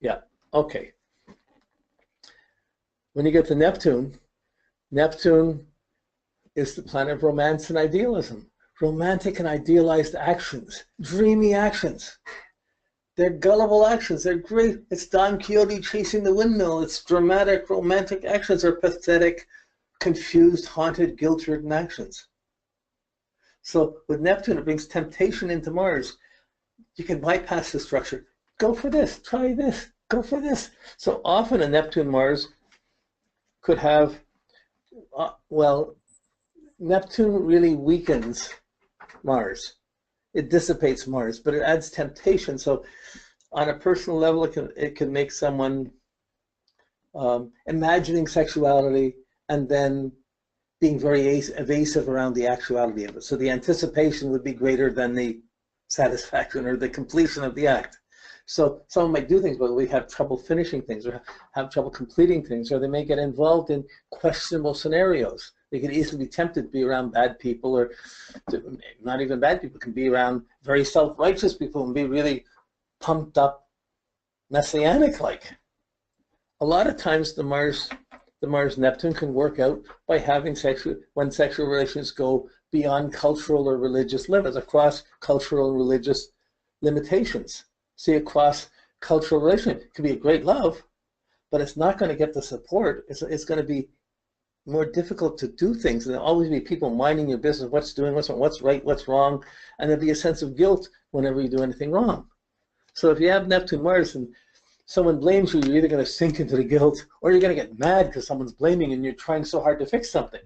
Yeah, okay. When you get to Neptune, Neptune is the planet of romance and idealism. Romantic and idealized actions, dreamy actions. They're gullible actions. They're great. It's Don Quixote chasing the windmill. It's dramatic, romantic actions, or pathetic, confused, haunted, guilt-ridden actions. So with Neptune, it brings temptation into Mars. You can bypass the structure. Go for this. Try this. Go for this. So often a Neptune-Mars could have, well, Neptune really weakens Mars. It dissipates Mars, but it adds temptation. So on a personal level, it can make someone imagining sexuality and then being very evasive around the actuality of it. So the anticipation would be greater than the satisfaction or the completion of the act. So someone might do things, but we have trouble finishing things or have trouble completing things, or they may get involved in questionable scenarios. They could easily be tempted to be around bad people, or not even bad people, can be around very self-righteous people and be really pumped up, messianic-like. A lot of times the Mars-Neptune can work out by having when sexual relations go beyond cultural or religious limits, across cultural and religious limitations. See, across cultural relations, it can be a great love, but it's not going to get the support. It's going to be more difficult to do things, and there'll always be people minding your business, what's right, what's wrong, and there'll be a sense of guilt whenever you do anything wrong. So if you have Neptune Mars and someone blames you, you're either going to sink into the guilt or you're going to get mad because someone's blaming you and you're trying so hard to fix something.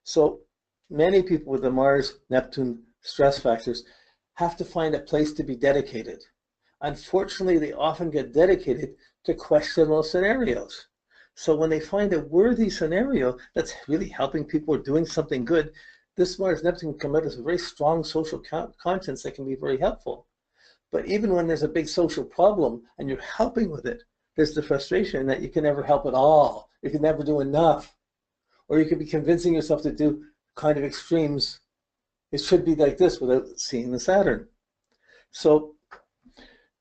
So many people with the Mars-Neptune stress factors have to find a place to be dedicated. Unfortunately, they often get dedicated to questionable scenarios. So when they find a worthy scenario that's really helping people or doing something good, this Mars-Neptune can come out as a very strong social conscience that can be very helpful. But even when there's a big social problem and you're helping with it, there's the frustration that you can never help at all. You can never do enough. Or you could be convincing yourself to do kind of extremes. It should be like this without seeing the Saturn. So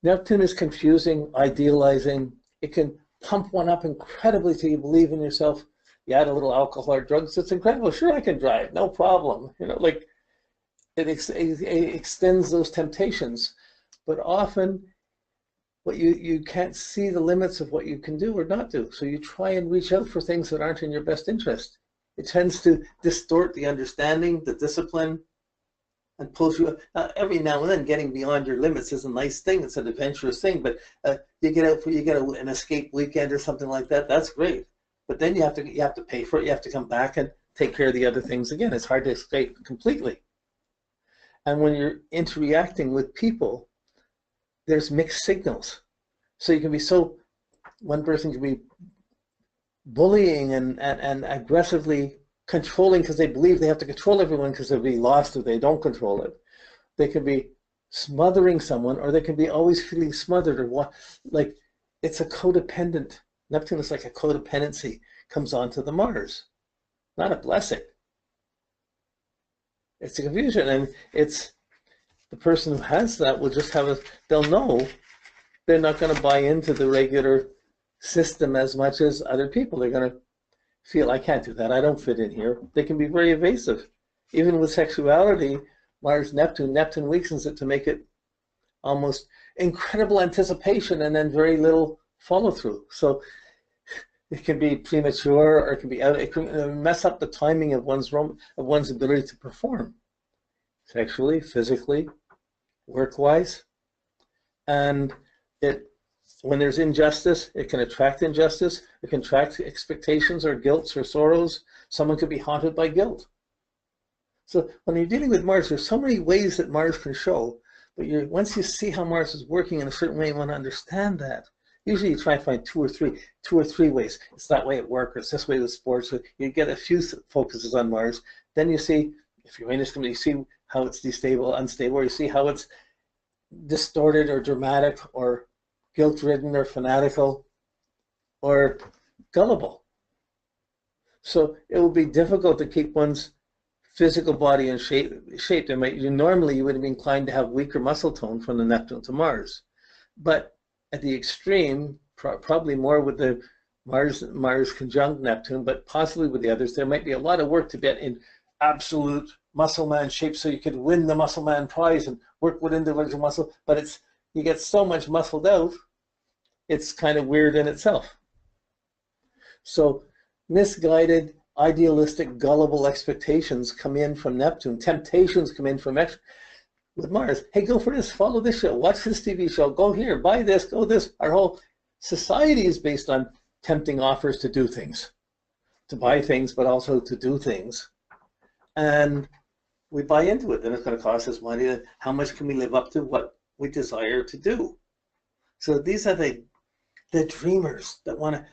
Neptune is confusing, idealizing. It can pump one up incredibly till you believe in yourself. You add a little alcohol or drugs, it's incredible. Sure, I can drive, no problem. You know, like it extends those temptations. But often, what you can't see the limits of what you can do or not do. So you try and reach out for things that aren't in your best interest. It tends to distort the understanding, the discipline, and pulls you up. Every now and then, getting beyond your limits is a nice thing. It's an adventurous thing. But you get an escape weekend or something like that. That's great. But then you have to pay for it. You have to come back and take care of the other things again. It's hard to escape completely. And when you're interacting with people, there's mixed signals. So you can be one person can be bullying and aggressively controlling because they believe they have to control everyone because they'll be lost if they don't control it. They can be smothering someone, or they can be always feeling smothered, or what, like it's a codependent. Neptune is like a codependency comes onto the Mars, not a blessing. It's a confusion, and it's the person who has that will just they'll know they're not going to buy into the regular system as much as other people. They're going to feel, I can't do that, I don't fit in here. They can be very evasive. Even with sexuality, Mars-Neptune weakens it to make it almost incredible anticipation and then very little follow through. So it can be premature, or it can be it can mess up the timing of one's ability to perform sexually, physically, work-wise. And when there's injustice, it can attract injustice. It can attract expectations or guilts or sorrows. Someone could be haunted by guilt. So when you're dealing with Mars, there's so many ways that Mars can show. But once you see how Mars is working in a certain way, you want to understand that. Usually you try and find two or three ways. It's that way at work, or it's this way with sports. So you get a few focuses on Mars. Then you see, if you're interested, you see how it's unstable, or you see how it's distorted or dramatic or guilt-ridden or fanatical or gullible. So it will be difficult to keep one's physical body in shape. Normally you would be inclined to have weaker muscle tone from the Neptune to Mars. But at the extreme, probably more with the Mars conjunct Neptune, but possibly with the others, there might be a lot of work to get in absolute muscle man shape so you could win the muscle man prize and work with individual muscle, but you get so much muscled out, it's kind of weird in itself. So misguided, idealistic, gullible expectations come in from Neptune. Temptations come in from with Mars. Hey, go for this, follow this show, watch this TV show, go here, buy this, go this. Our whole society is based on tempting offers to do things, to buy things, but also to do things. And we buy into it, and it's going to cost us money. How much can we live up to what we desire to do? So these are the dreamers that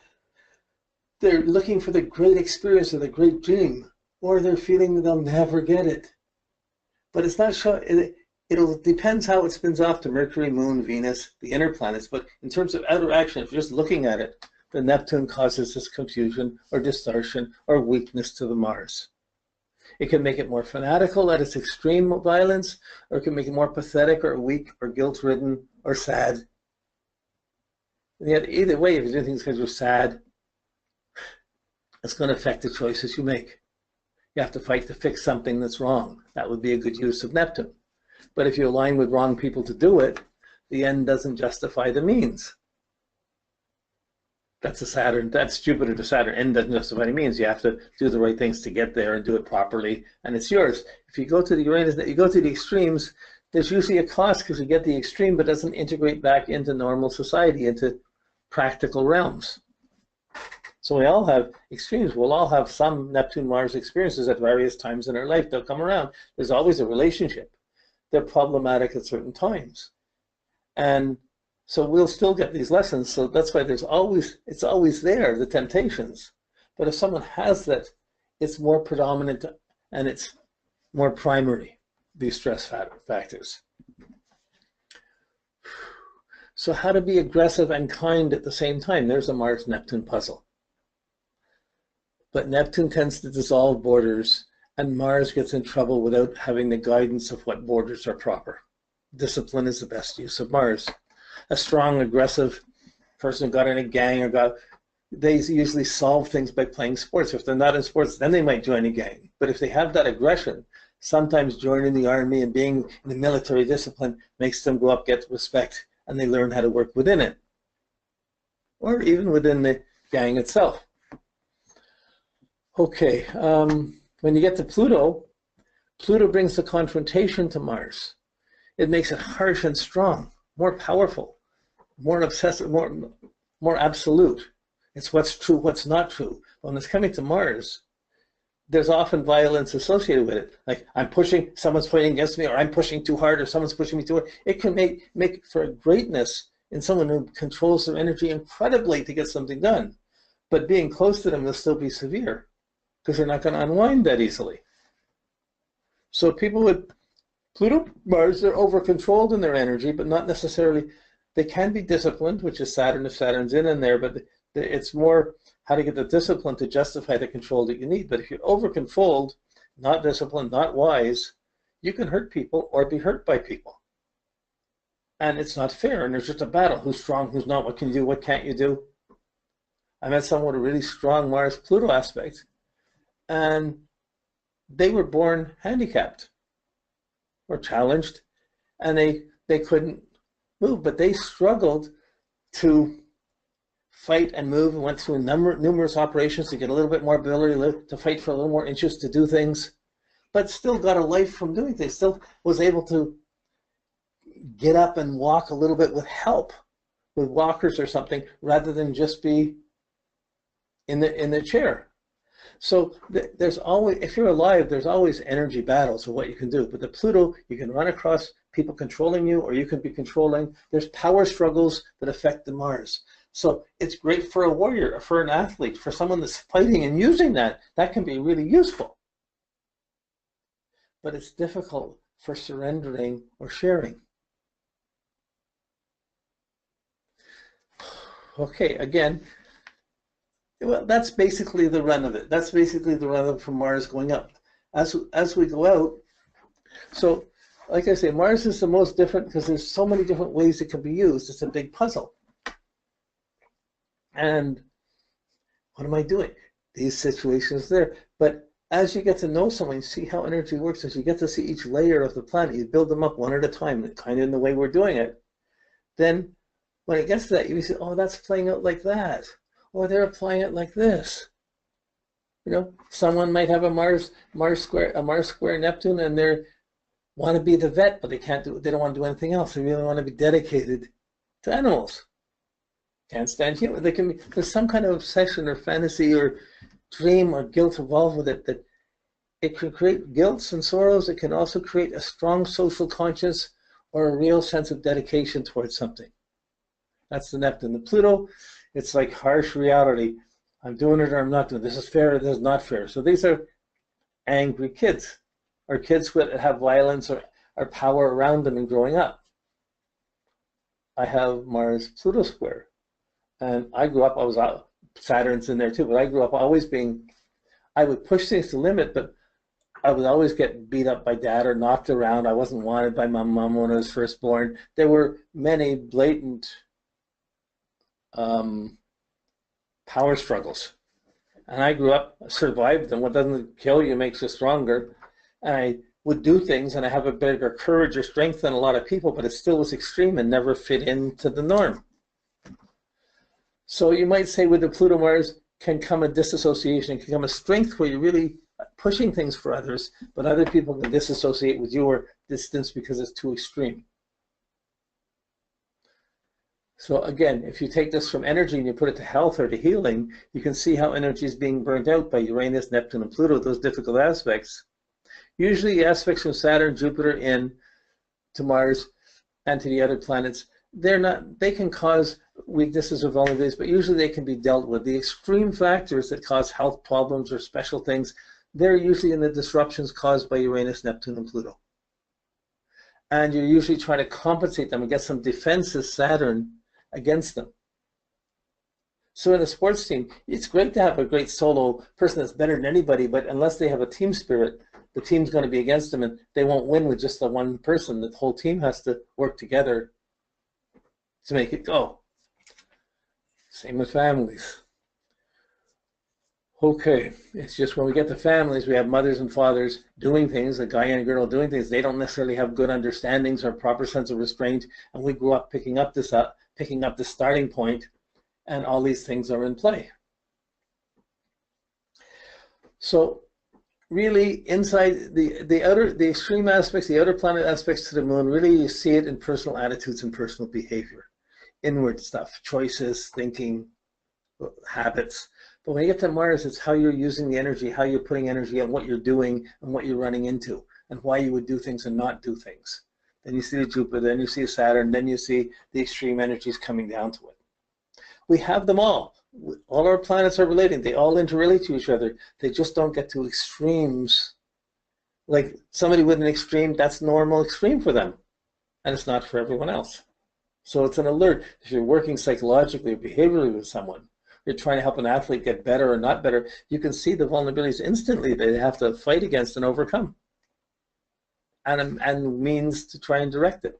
they're looking for the great experience or the great dream, or they're feeling that they'll never get it. But it's not sure. It depends how it spins off to Mercury, Moon, Venus, the inner planets. But in terms of outer action, if you're just looking at it, the Neptune causes this confusion or distortion or weakness to the Mars. It can make it more fanatical at its extreme violence, or it can make it more pathetic or weak or guilt-ridden or sad. And yet, either way, if you do things because you're sad, it's going to affect the choices you make. You have to fight to fix something that's wrong. That would be a good use of Neptune. But if you align with wrong people to do it, the end doesn't justify the means. That's Jupiter to Saturn. End doesn't justify any means. You have to do the right things to get there and do it properly, and it's yours. If you go to the Uranus, you go to the extremes, there's usually a cost because you get the extreme, but doesn't integrate back into normal society, into practical realms. So we all have extremes. We'll all have some Neptune-Mars experiences at various times in our life. They'll come around. There's always a relationship. They're problematic at certain times. And so we'll still get these lessons. So that's why it's always there, the temptations. But if someone has that, it's more predominant and it's more primary, these stress factors. So how to be aggressive and kind at the same time? There's a Mars-Neptune puzzle. But Neptune tends to dissolve borders, and Mars gets in trouble without having the guidance of what borders are proper. Discipline is the best use of Mars. A strong, aggressive person who got in a gang they usually solve things by playing sports. If they're not in sports, then they might join a gang. But if they have that aggression, sometimes joining the army and being in the military discipline makes them go up, get respect, and they learn how to work within it. Or even within the gang itself. Okay, when you get to Pluto, Pluto brings the confrontation to Mars. It makes it harsh and strong, more powerful, more obsessive, more absolute. It's what's true, what's not true. When it's coming to Mars, there's often violence associated with it. Like someone's fighting against me, or I'm pushing too hard, or someone's pushing me too hard. It can make for a greatness in someone who controls their energy incredibly to get something done. But being close to them will still be severe, because they're not going to unwind that easily. So people with Pluto, Mars, they're over-controlled in their energy, but not necessarily. They can be disciplined, which is Saturn if Saturn's in there, but it's more how to get the discipline to justify the control that you need. But if you're over-controlled, not disciplined, not wise, you can hurt people or be hurt by people. And it's not fair, and there's just a battle. Who's strong, who's not, what can you do, what can't you do? I met someone with a really strong Mars-Pluto aspect, and they were born handicapped or challenged, and they couldn't move, but they struggled to fight and move and went through numerous operations to get a little bit more ability to fight for a little more inches, to do things, but still got a life from doing things, still was able to get up and walk a little bit with help, with walkers or something, rather than just be in the chair. So there's always, if you're alive, there's always energy battles of what you can do. But the Pluto, you can run across people controlling you, or you can be controlling. There's power struggles that affect the Mars. So it's great for a warrior, for an athlete, for someone that's fighting and using that. That can be really useful. But it's difficult for surrendering or sharing. Okay, again, well, that's basically the run of it. That's basically the run of it from Mars going up. As we go out, so like I say, Mars is the most different because there's so many different ways it can be used. It's a big puzzle. And what am I doing? These situations there. But as you get to know someone, you see how energy works, as you get to see each layer of the planet, you build them up one at a time, kind of in the way we're doing it. Then when it gets to that, you say, oh, that's playing out like that. Or they're applying it like this. You know, someone might have a Mars square Neptune, and they want to be the vet, but they don't want to do anything else. They really want to be dedicated to animals. Can't stand human. There's some kind of obsession or fantasy or dream or guilt involved with it, that it can create guilt and sorrows. It can also create a strong social conscience or a real sense of dedication towards something. That's the Neptune. The Pluto, it's like harsh reality. I'm doing it or I'm not doing it. This is fair or this is not fair. So these are angry kids, or kids that have violence or power around them in growing up. I have Mars Pluto square. And I grew up, I was out, Saturn's in there too, but I grew up always being, I would push things to the limit, but I would always get beat up by dad or knocked around. I wasn't wanted by my mom when I was first born. There were many blatant power struggles. And I grew up, survived them. What doesn't kill you makes you stronger. And I would do things, and I have a bigger courage or strength than a lot of people, but it still was extreme and never fit into the norm. So you might say with the Pluto Mars can come a disassociation, can come a strength where you're really pushing things for others, but other people can disassociate with you or distance because it's too extreme. So again, if you take this from energy and you put it to health or to healing, you can see how energy is being burnt out by Uranus, Neptune, and Pluto, those difficult aspects. Usually aspects from Saturn, Jupiter in to Mars and to the other planets, they can cause weaknesses or vulnerabilities, but usually they can be dealt with. The extreme factors that cause health problems or special things, they're usually in the disruptions caused by Uranus, Neptune, and Pluto. And you're usually trying to compensate them and get some defenses, Saturn, against them. So in a sports team, it's great to have a great solo person that's better than anybody, but unless they have a team spirit, the team's going to be against them, and they won't win with just the one person. The whole team has to work together to make it go. Same with families. Okay, it's just when we get to families, we have mothers and fathers doing things, a guy and a girl doing things, they don't necessarily have good understandings or proper sense of restraint, and we grew up picking up the starting point, and all these things are in play. So really inside the extreme aspects, the outer planet aspects to the moon, really you see it in personal attitudes and personal behavior. Inward stuff, choices, thinking, habits. But when you get to Mars, it's how you're using the energy, how you're putting energy on what you're doing and what you're running into, and why you would do things and not do things. Then you see the Jupiter, then you see Saturn, then you see the extreme energies coming down to it. We have them all. All our planets are related. They all interrelate to each other. They just don't get to extremes. Like somebody with an extreme, that's normal extreme for them, and it's not for everyone else. So it's an alert. If you're working psychologically or behaviorally with someone, you're trying to help an athlete get better or not better, you can see the vulnerabilities instantly they have to fight against and overcome, and means to try and direct it.